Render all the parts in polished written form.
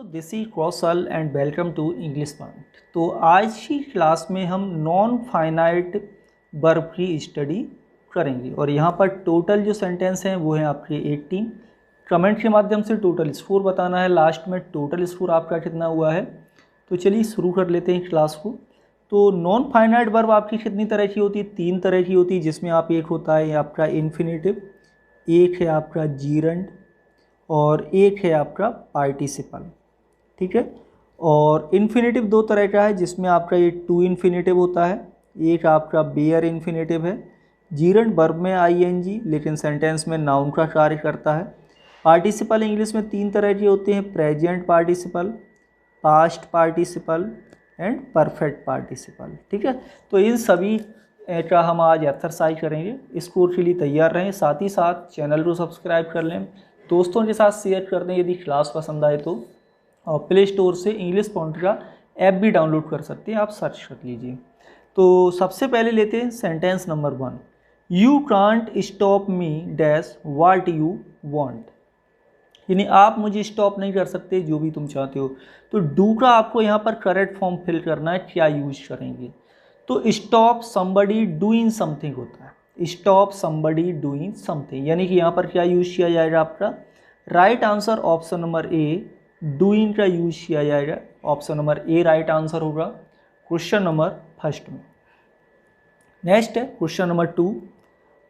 So this is Kaushal and welcome to English point. तो आज की क्लास में हम नॉन फाइनाइट वर्ब की स्टडी करेंगे और यहाँ पर टोटल जो सेंटेंस हैं वो हैं आपके 18। कमेंट के माध्यम से टोटल स्कोर बताना है, लास्ट में टोटल स्कोर आपका कितना हुआ है। तो चलिए शुरू कर लेते हैं क्लास को। तो नॉन फाइनाइट वर्ब आपकी कितनी तरह की होती है? 3 तरह की होती है, जिसमें आप एक होता है आपका इन्फिनेटिव, एक है आपका जीरंड और एक है आपका पार्टिसिपल। ठीक है। और इन्फिनेटिव 2 तरह का है, जिसमें आपका ये टू इन्फिनेटिव होता है, एक आपका बेयर इन्फिनेटिव है। जीरंड वर्ब में आईएनजी लेकिन सेंटेंस में नाउन का कार्य करता है। पार्टिसिपल इंग्लिश में 3 तरह के होते हैं, present participle, past participle and perfect participle. ठीक है। तो इन सभी का हम आज एक्सरसाइज करेंगे। स्कोर के लिए तैयार रहें, साथ ही साथ चैनल को सब्सक्राइब कर लें, दोस्तों के साथ शेयर कर दें। यदि क्लास पसंद आए तो प्ले स्टोर से इंग्लिश पॉइंट का ऐप भी डाउनलोड कर सकते हैं, आप सर्च कर लीजिए। तो सबसे पहले लेते हैं sentence number 1। You can't stop me dash what you want, यानी आप मुझे स्टॉप नहीं कर सकते जो भी तुम चाहते हो। तो डू का आपको यहाँ पर करेक्ट फॉर्म फिल करना है, क्या यूज करेंगे? तो स्टॉप समबडी डूइंग समथिंग होता है, स्टॉप समबडी डूइंग समथिंग, यानी कि यहाँ पर क्या यूज किया जाएगा? आपका right answer option number A, doing का यूज किया जाएगा। Option number A right answer होगा क्वेश्चन नंबर फर्स्ट में। नेक्स्ट है question number 2।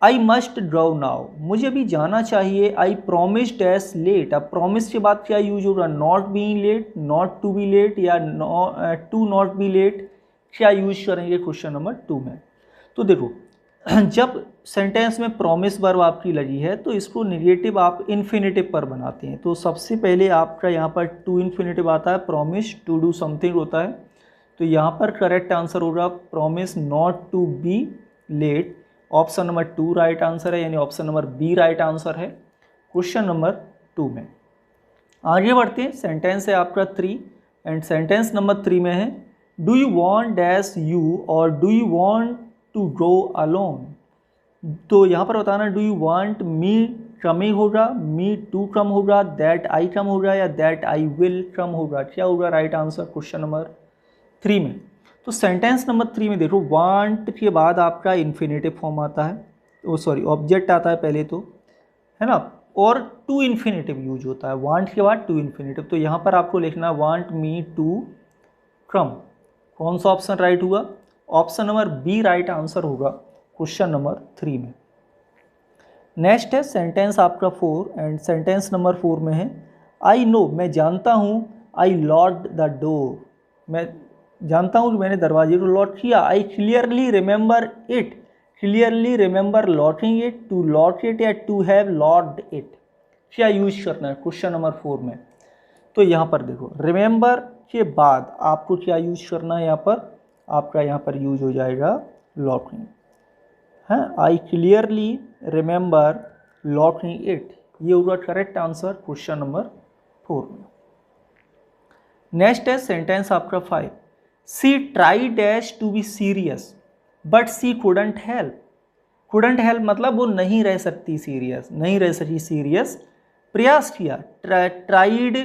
I must draw now, मुझे अभी जाना चाहिए। आई प्रोमिस डैश लेट, अब प्रोमिस के बाद क्या यूज होगा? Not being late, not to be late या टू नॉट बी लेट, क्या यूज करेंगे क्वेश्चन नंबर 2 में? तो देखो, जब सेंटेंस में प्रॉमिस वर्ब आपकी लगी है तो इसको नेगेटिव आप इन्फिनेटिव पर बनाते हैं। तो सबसे पहले आपका यहाँ पर टू इन्फिनेटिव आता है, प्रॉमिस टू डू समथिंग होता है। तो यहाँ पर करेक्ट आंसर होगा promise not to be late. Option number 2 right answer है, यानी option number B right answer है क्वेश्चन नंबर 2 में। आगे बढ़ते हैं, सेंटेंस है आपका 3 एंड सेंटेंस नंबर 3 में है do you want dash you और do you want to go alone. तो यहाँ पर बताना do you want me coming होगा, मी टू कम होगा, दैट आई कम होगा या दैट आई विल कम होगा, क्या होगा राइट आंसर क्वेश्चन नंबर 3 में? तो सेंटेंस नंबर 3 में देखो, वांट के बाद आपका इन्फिनेटिव फॉर्म आता है, ओ सॉरी ऑब्जेक्ट आता है पहले तो, है ना, और टू इन्फिनेटिव यूज होता है, वांट के बाद टू इन्फिनेटिव। तो यहाँ पर आपको लिखना वांट मी टू कम। कौन सा ऑप्शन राइट हुआ? Option number B right answer होगा क्वेश्चन नंबर 3 में। नेक्स्ट है सेंटेंस आपका 4 एंड सेंटेंस नंबर 4 में है आई नो, मैं जानता हूँ, आई लॉक्ड द डोर, मैं जानता हूँ कि मैंने दरवाजे को लॉक किया। I clearly remember it, clearly remember locking it, to lock it या टू हैव लॉक्ड इट, क्या यूज करना है क्वेश्चन नंबर 4 में? तो यहाँ पर देखो, रिमेंबर के बाद आपको क्या यूज करना है? यहाँ पर आपका यहाँ पर यूज हो जाएगा लॉकिंग है। आई क्लियरली रिमेंबर लॉकिंग इट, ये होगा करेक्ट आंसर क्वेश्चन नंबर 4 में। नेक्स्ट है सेंटेंस आपका 5। She try dash to be serious but she couldn't help. Couldn't help मतलब वो नहीं रह सकती सीरियस, नहीं रह सकी सीरियस, प्रयास किया। Tried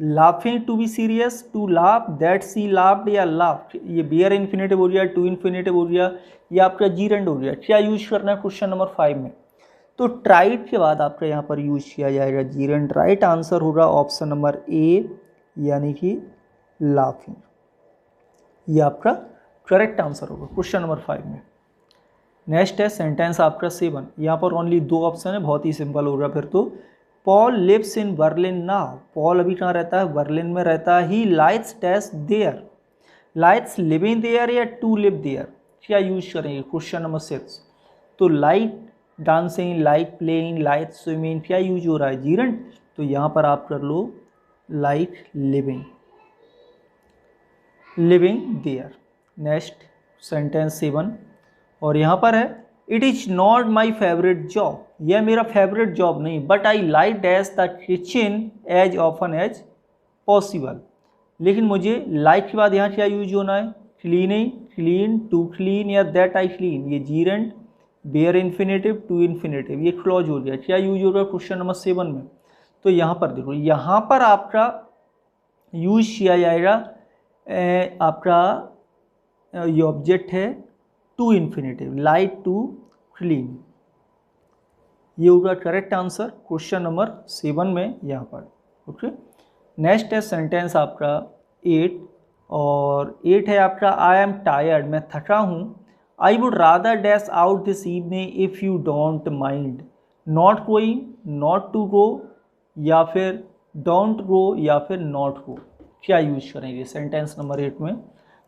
laughing to be serious, to laugh, that she laughed या लाफ, ये बियर इन्फिनेटिव हो गया, टू इन्फिनेटिव हो गया, या आपका जीरंड हो गया, क्या यूज करना है क्वेश्चन नंबर 5 में? तो ट्राइड के बाद आपका यहाँ पर यूज किया जाएगा जीरंड, राइट आंसर होगा ऑप्शन नंबर ए यानी कि लाफिंग, ये आपका करेक्ट आंसर होगा क्वेश्चन नंबर 5 में। नेक्स्ट है सेंटेंस आपका 7, यहाँ पर ओनली 2 ऑप्शन है, बहुत ही सिंपल होगा फिर तो। Paul lives in Berlin now, Paul अभी कहाँ रहता है? बर्लिन में रहता है। He likes dash there, likes living there या टू लिव देयर, क्या यूज करेंगे क्वेश्चन नंबर 6? तो like dancing, like playing, like swimming, क्या यूज हो रहा है? जीरंड। तो यहाँ पर आप कर लो like living, living there. Next sentence 7 और यहाँ पर है it is not my favourite job, यह मेरा फेवरेट जॉब नहीं, but I like dash the kitchen as often as possible. लेकिन मुझे लाइक के बाद यहाँ क्या यूज होना है? क्लीनिंग, क्लीन, टू क्लीन या दैट आई क्लीन, ये gerund, bare infinitive, to infinitive, ये क्लॉज हो गया, क्या यूज होगा क्वेश्चन नंबर 7 में? तो यहाँ पर देखो, यहाँ पर आपका यूज किया जाएगा आपका ये ऑब्जेक्ट है to infinitive, like to clean. ये होगा करेक्ट आंसर क्वेश्चन नंबर 7 में यहाँ पर। ओके, नेक्स्ट है सेंटेंस आपका 8, और 8 है आपका आई एम टायर्ड, मैं थका हूँ। I would rather dash out this evening if you don't mind. Not going, not to go, या फिर डोंट गो, या फिर नॉट गो, क्या यूज करेंगे सेंटेंस नंबर 8 में?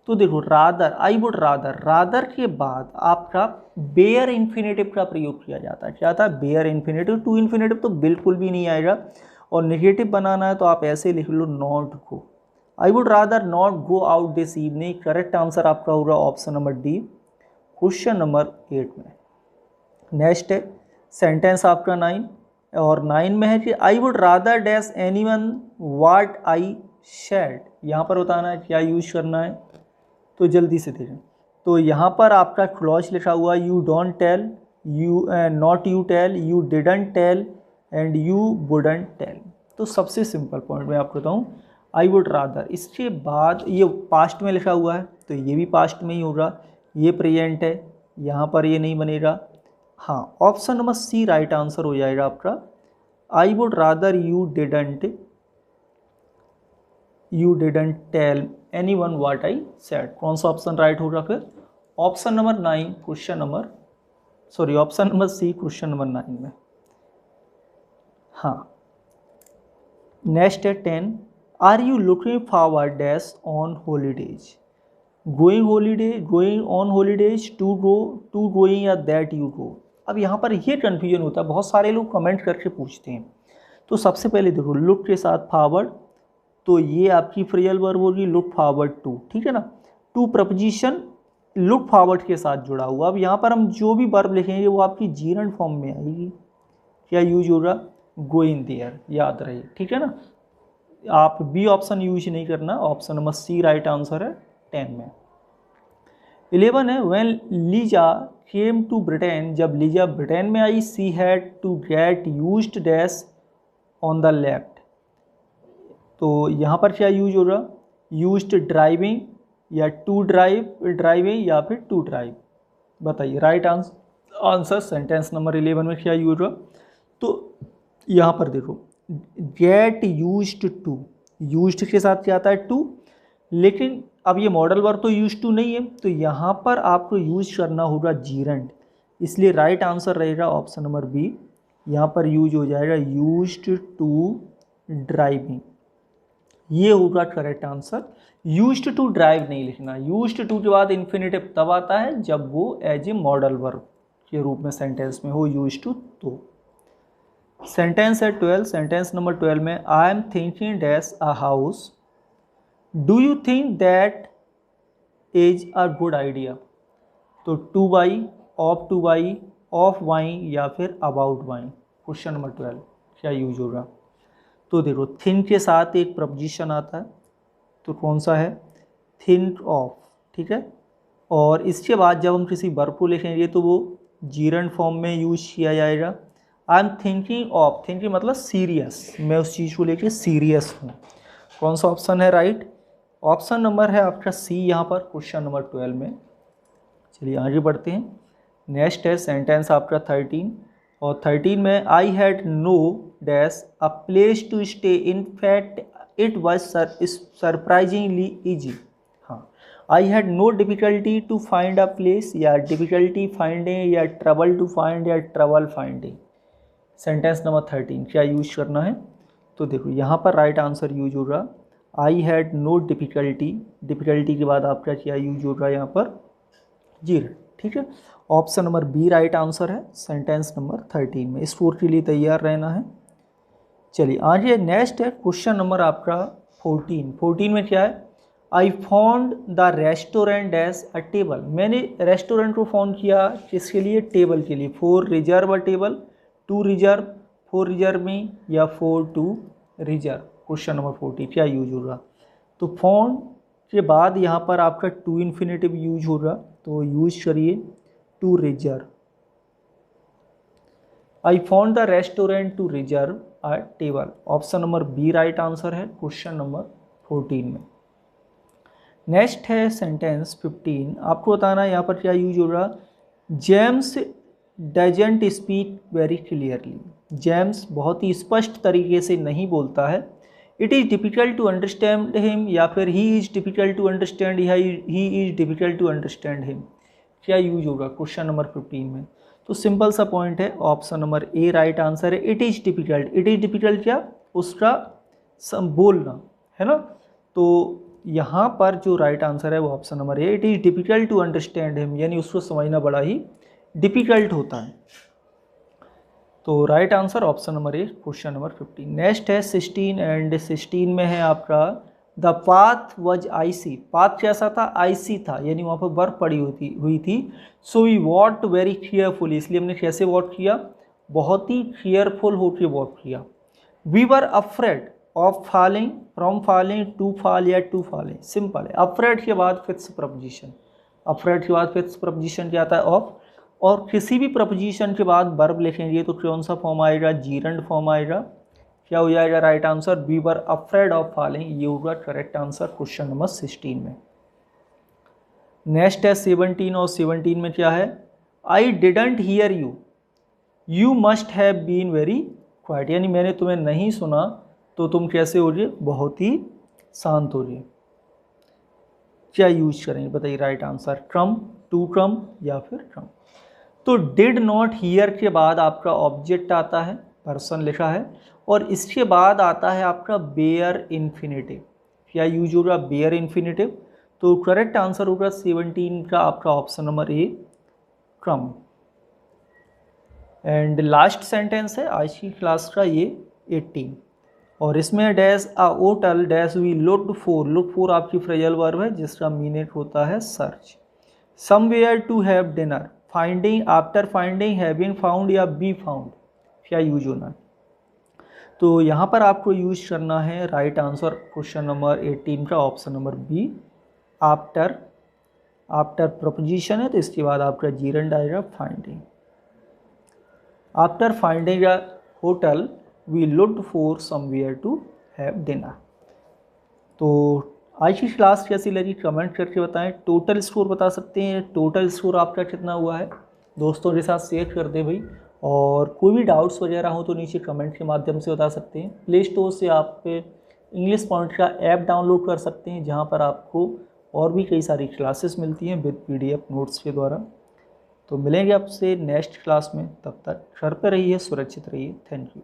तो देखो rather, I would rather, rather के बाद आपका बेयर इन्फिनेटिव का प्रयोग किया जाता है। क्या था? Bear infinitive. टू इन्फिनेटिव तो बिल्कुल भी नहीं आएगा, और नेगेटिव बनाना है तो आप ऐसे लिख लो not go. I would rather not go out this evening. Correct answer आपका होगा option number D question number 8 में। नेक्स्ट है सेंटेंस आपका 9, और 9 में है कि I would rather dash anyone what I said. यहाँ पर बताना है क्या यूज करना है, तो जल्दी से देखें। तो यहाँ पर आपका क्लॉज लिखा हुआ you don't tell, you not you tell, you didn't tell, and you wouldn't tell. तो सबसे सिंपल पॉइंट मैं आपको बताऊँ, आई वुड रादर, इसके बाद ये पास्ट में लिखा हुआ है तो ये भी पास्ट में ही होगा, ये प्रेजेंट है, यहाँ पर ये नहीं बनेगा। हाँ, option number C right answer हो जाएगा आपका। I would rather you didn't tell anyone what I said. कौन सा ऑप्शन राइट होगा फिर? Option number 9 question number, sorry option number C question number 9 में। हाँ, नेक्स्ट है 10, are you looking forward dash on holidays. Going on holidays, to go, to going, या that you go. अब यहाँ पर ये कन्फ्यूजन होता है, बहुत सारे लोग कमेंट करके पूछते हैं। तो सबसे पहले देखो, लुक के साथ फॉरवर्ड, तो ये आपकी फ्रेजल वर्ब होगी लुक फॉरवर्ड टू, ठीक है ना। टू प्रपोजिशन लुक फॉरवर्ड के साथ जुड़ा हुआ। अब यहाँ पर हम जो भी वर्ब लिखेंगे वो आपकी जीरंड फॉर्म में आएगी। क्या यूज होगा? गोइंग देयर, याद रहे, ठीक है ना। आप बी ऑप्शन यूज नहीं करना, option number C right answer है 10 में। 11 है when Lisa came to Britain, जब लीजा ब्रिटेन में आई, she had to get used dash on the left. तो यहाँ पर क्या यूज होगा? यूज्ड ड्राइविंग, या टू ड्राइविंग, या फिर टू ड्राइव। बताइए राइट आंसर सेंटेंस नंबर 11 में क्या यूज होगा? तो यहाँ पर देखो, गेट यूज्ड टू, यूज्ड के साथ क्या आता है? टू। लेकिन अब ये मॉडल वर्ब तो यूज टू नहीं है, तो यहाँ पर आपको यूज करना होगा जीरंड, इसलिए राइट आंसर रहेगा ऑप्शन नंबर बी। यहाँ पर यूज हो जाएगा यूज्ड टू ड्राइविंग, ये होगा correct answer. Used to drive नहीं लिखना, यूज्ड टू के बाद इन्फिनेटिव तब आता है जब वो एज ए मॉडल वर्ब के रूप में सेंटेंस में हो, यूज्ड टू। तो सेंटेंस है 12, सेंटेंस नंबर 12 में I am thinking dash a house, do you think that is a good idea. तो टू बाई, ऑफ बाइंग, या फिर अबाउट बाइंग। क्वेश्चन नंबर 12 क्या यूज होगा? तो देखो, थिंक के साथ एक प्रपोजिशन आता है, तो कौन सा है? थिंक ऑफ, ठीक है। और इसके बाद जब हम किसी वर्ब को लिखेंगे तो वो जीरंड फॉर्म में यूज किया जाएगा। I am thinking of, thinking मतलब सीरियस, मैं उस चीज़ को लेके सीरियस हूँ। कौन सा ऑप्शन है राइट? ऑप्शन नंबर है आपका सी यहाँ पर क्वेश्चन नंबर 12 में। चलिए आगे बढ़ते हैं। नेक्स्ट है सेंटेंस आपका 13, और 13 में I had no dash a place to stay, in fact it was surprisingly easy. हाँ, I had no difficulty to find a place, या डिफिकल्टी फाइंडिंग, या ट्रबल टू फाइंड, या ट्रबल फाइंडिंग। सेंटेंस नंबर 13 क्या use करना है? तो देखो यहाँ पर राइट आंसर यूज होगा I had no difficulty, difficulty के बाद आपका क्या यूज होगा यहाँ पर? जीरो, ठीक है। Option number B right answer है सेंटेंस नंबर 13 में। इस 4 के लिए तैयार रहना है। चलिए आगे नेक्स्ट है क्वेश्चन नंबर आपका 14। 14 में क्या है? I found the restaurant as a table, मैंने रेस्टोरेंट को फाउंड किया किसके लिए? टेबल के लिए। For reserve a table, to reserve, for reserve में, या for to reserve. Question number 14 क्या यूज होगा? तो फाउंड के बाद यहाँ पर आपका टू इन्फिनेटिव यूज होगा, तो यूज करिए to reserve. I found the restaurant to reserve a table. Option number B right answer है क्वेश्चन नंबर 14 में। नेक्स्ट है सेंटेंस 15, आपको बताना है यहाँ पर क्या यूज हो रहा। James doesn't speak very clearly, James बहुत ही स्पष्ट तरीके से नहीं बोलता है। It is difficult to understand him, या फिर he is difficult to understand, या he is difficult to understand him, क्या यूज होगा क्वेश्चन नंबर 15 में। तो सिंपल सा पॉइंट है, option number A right answer है। It is difficult, it is difficult क्या, उसका बोलना है ना। तो यहाँ पर जो राइट आंसर है वो option number A, it is difficult to understand him, यानी उसको समझना बड़ा ही डिफ़िकल्ट होता है। तो right answer option number A, question number 15। Next है 16, एंड 16 में है आपका the path was icy, path कैसा था, आईसी था, यानी वहाँ पर बर्फ पड़ी हुई थी। So we walked very careful, इसलिए हमने कैसे वॉट किया, बहुत ही केयरफुल होकर वॉट किया। We were afraid of falling, from falling, to fall या टू फॉलिंग, सिंपल है। अफ्रेड के बाद फिक्स प्रपोजिशन, अफ्रेड के बाद फिक्स प्रपोजिशन क्या आता है, ऑफ, और किसी भी प्रपोजिशन के बाद वर्ब लिखेंगे तो कौन सा फॉर्म आएगा, जीरंड फॉर्म आएगा। क्या हो जाएगा right answer, we were afraid of falling, ये होगा करेक्ट आंसर क्वेश्चन नंबर 16 में। नेक्स्ट है 17, और 17 में क्या है, I didn't hear you, you must have been very quiet, यानी मैंने तुम्हें नहीं सुना तो तुम कैसे हो रही, बहुत ही शांत हो रही। क्या यूज करेंगे बताइए राइट आंसर, ट्रम, टू ट्रम या फिर ट्रम। तो डिड नॉट हियर के बाद आपका ऑब्जेक्ट आता है, पर्सन लिखा है, और इसके बाद आता है आपका बेयर इन्फिनेटिव। क्या यूज होगा, बेयर इन्फिनेटिव। तो करेक्ट आंसर होगा 17 का आपका ऑप्शन नंबर ए, ट्रम। एंड लास्ट सेंटेंस है आज की क्लास का ये 18, और इसमें dash a hotel dash we looked for, look for आपकी फ्रेजल वर्ब है जिसका मीनिंग होता है search. Somewhere to have dinner, finding, after finding, having found या बी फाउंड, क्या यूज होना है। तो यहाँ पर आपको यूज करना है राइट आंसर क्वेश्चन नंबर 18 का option number B, after, after preposition है तो इसके बाद आपका जीरंड आएगा finding. After finding a hotel we looked for somewhere to have dinner. तो आज की क्लास कैसी लगी कमेंट करके बताएं। टोटल स्कोर बता सकते हैं, टोटल स्कोर आपका कितना हुआ है, दोस्तों के साथ शेयर कर दें भाई। और कोई भी डाउट्स वगैरह हो तो नीचे कमेंट के माध्यम से बता सकते हैं। प्ले स्टोर से आप इंग्लिश पॉइंट का ऐप डाउनलोड कर सकते हैं, जहां पर आपको और भी कई सारी क्लासेस मिलती हैं विद PDF नोट्स के द्वारा। तो मिलेंगे आपसे नेक्स्ट क्लास में, तब तक घर पर रहिए, सुरक्षित रहिए, थैंक यू।